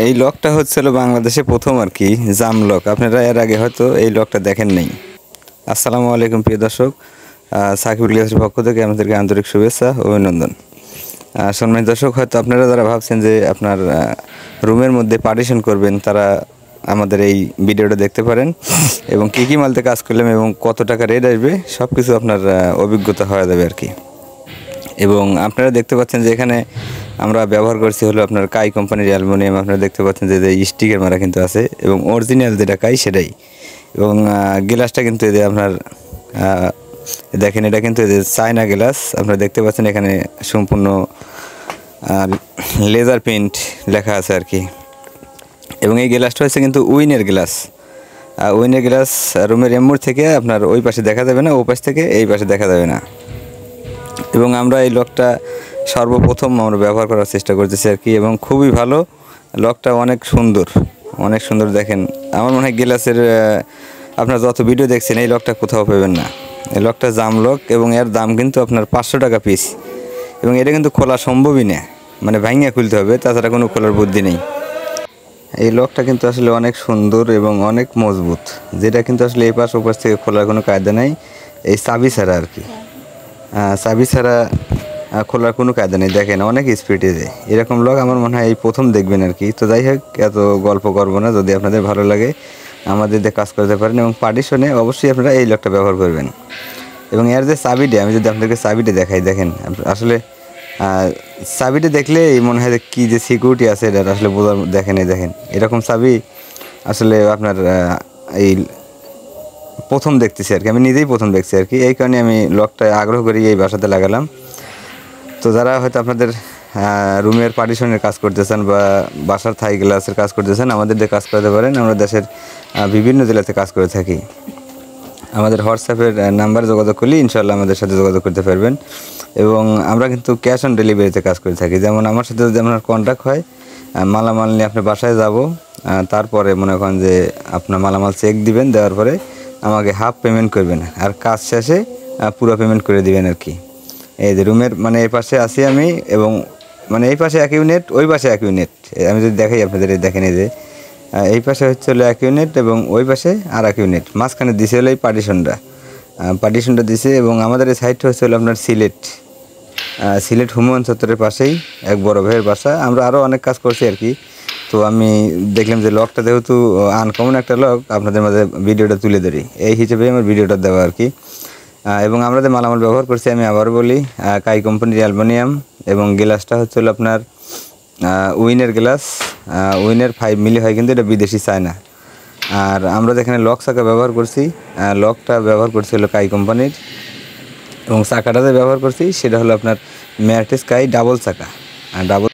এই লকটা হচ্ছিল বাংলাদেশে প্রথম আর কি জাম লক। আপনারা এর আগে হয়তো এই লকটা দেখেন নাই। আসসালামু আলাইকুম প্রিয় দর্শক, সাকিবুল গ্লাসের পক্ষ থেকে আমাদেরকে আন্তরিক শুভেচ্ছা ও অভিনন্দন। সম্মানিত দর্শক, হয়তো আপনারা যারা ভাবছেন যে আপনার রুমের মধ্যে পার্টিশন করবেন, তারা আমাদের এই ভিডিওটা দেখতে পারেন এবং কী কী মালতে কাজ করলাম এবং কত টাকা রেট আসবে সব কিছু আপনার অভিজ্ঞতা হয়ে যাবে আর কি। এবং আপনারা দেখতে পাচ্ছেন যে এখানে আমরা ব্যবহার করছি হলো আপনার কাই কোম্পানির অ্যালুমিনিয়াম। আপনারা দেখতে পাচ্ছেন যে স্টিকের মারা কিন্তু আছে এবং অরিজিনাল যেটা কাই সেটাই। এবং গ্লাসটা কিন্তু এই যে আপনার দেখেন, এটা কিন্তু এই যে চায়না গ্লাস। আপনারা দেখতে পাচ্ছেন এখানে সম্পূর্ণ লেজার প্রিন্ট লেখা আছে আর কি। এবং এই গ্লাসটা হচ্ছে কিন্তু উইনের গ্লাস। উইনের গ্লাস রুমের এমুর থেকে আপনার ওই পাশে দেখা যাবে না, ও পাশ থেকে এই পাশে দেখা যাবে না। এবং আমরা এই লকটা সর্বপ্রথম আমরা ব্যবহার করার চেষ্টা করতেছি আর কি। এবং খুবই ভালো লকটা, অনেক সুন্দর, অনেক সুন্দর। দেখেন, আমার মনে হয় গ্লাসের আপনারা যত ভিডিও দেখছেন এই লকটা কোথাও পাবেন না। এই লকটা জাম লক এবং এর দাম কিন্তু আপনার 500 টাকা পিস। এবং এটা কিন্তু খোলা সম্ভবই না, মানে ভাঙিয়ে খুলতে হবে, তাছাড়া কোনো খোলার বুদ্ধি নেই। এই লকটা কিন্তু আসলে অনেক সুন্দর এবং অনেক মজবুত, যেটা কিন্তু আসলে এই পাশ ওপাশ থেকে খোলার কোনো কায়দা নেই, এই চাবি ছাড়া আর কি। চাবি ছাড়া খোলার কোনো কায়দা নেই। দেখেন অনেক স্পিডে যায় এরকম লক আমার মনে হয় এই প্রথম দেখবেন আর কি। তো যাই হোক, এত গল্প করবো না। যদি আপনাদের ভালো লাগে আমাদের দিয়ে কাজ করতে পারেন এবং পার্টিশনে অবশ্যই আপনারা এই লকটা ব্যবহার করবেন। এবং এর যে চাবিটা, আমি যদি আপনাদেরকে চাবিটা দেখাই, দেখেন আসলে চাবিটা দেখলে মনে হয় যে কী যে সিকিউরিটি আছে এটা আসলে বোঝার। দেখেন এরকম চাবি আসলে আপনার এই প্রথম দেখতেছি আর কি, আমি নিজেই প্রথম দেখছি আর কি। এই কারণে আমি লকটা আগ্রহ করি এই বাসাতে লাগালাম। তো যারা হয়তো আপনাদের রুমের পার্টিশনের কাজ করতেছেন বা বাসার থাই গ্লাসের কাজ করতেছেন, আমাদের দিয়ে কাজ করতে পারেন। আমরা দেশের বিভিন্ন জেলাতে কাজ করে থাকি। আমাদের হোয়াটসঅ্যাপের নাম্বারে যোগাযোগ করলে ইনশাল্লাহ আমাদের সাথে যোগাযোগ করতে পারবেন। এবং আমরা কিন্তু ক্যাশ অন ডেলিভারিতে কাজ করে থাকি। যেমন আমার সাথে যদি আপনার কন্ট্যাক্ট হয়, মালামাল নিয়ে আপনার বাসায় যাব, তারপরে মনে করেন যে আপনার মালামাল চেক দিবেন, দেওয়ার পরে আমাকে হাফ পেমেন্ট করবেন আর কাজ শেষে পুরো পেমেন্ট করে দিবেন আর কি। এই যে রুমের মানে এই পাশে আছি আমি, এবং মানে এই পাশে 1 ইউনিট, ওই পাশে 1 ইউনিট। আমি যদি দেখাই আপনাদের, দেখেন এই যে এই পাশে হচ্ছে হলো 1 ইউনিট এবং ওই পাশে আর 1 ইউনিট, মাঝখানে দিছে হলো এই পার্টিশনটা দিছে। এবং আমাদের এই সাইডটা হচ্ছে হলো আপনার সিলেট হুমায়ুন চত্বরের পাশেই এক বড় ভাইয়ের বাসা। আমরা আরও অনেক কাজ করছি আর কি। তো আমি দেখলাম যে লকটা যেহেতু আনকমন একটা লক, আপনাদের মাঝে ভিডিওটা তুলে ধরি, এই হিসেবে আমার ভিডিওটা দেওয়া আর কি। এবং আমরা যে মালামাল ব্যবহার করছি, আমি আবারও বলি, কাই কোম্পানির অ্যালুমিনিয়াম এবং গ্লাসটা হচ্ছে হলো আপনার উইনের গ্লাস। উইনের 5 মিলি হয়, কিন্তু এটা বিদেশি চায়না। আর আমরা যেখানে লক চাকা ব্যবহার করছি, লকটা ব্যবহার করছি হলো কাই কোম্পানির। এবং চাকাটা যে ব্যবহার করছি সেটা হলো আপনার ম্যাটিস কাই ডাবল চাকা। ডাবল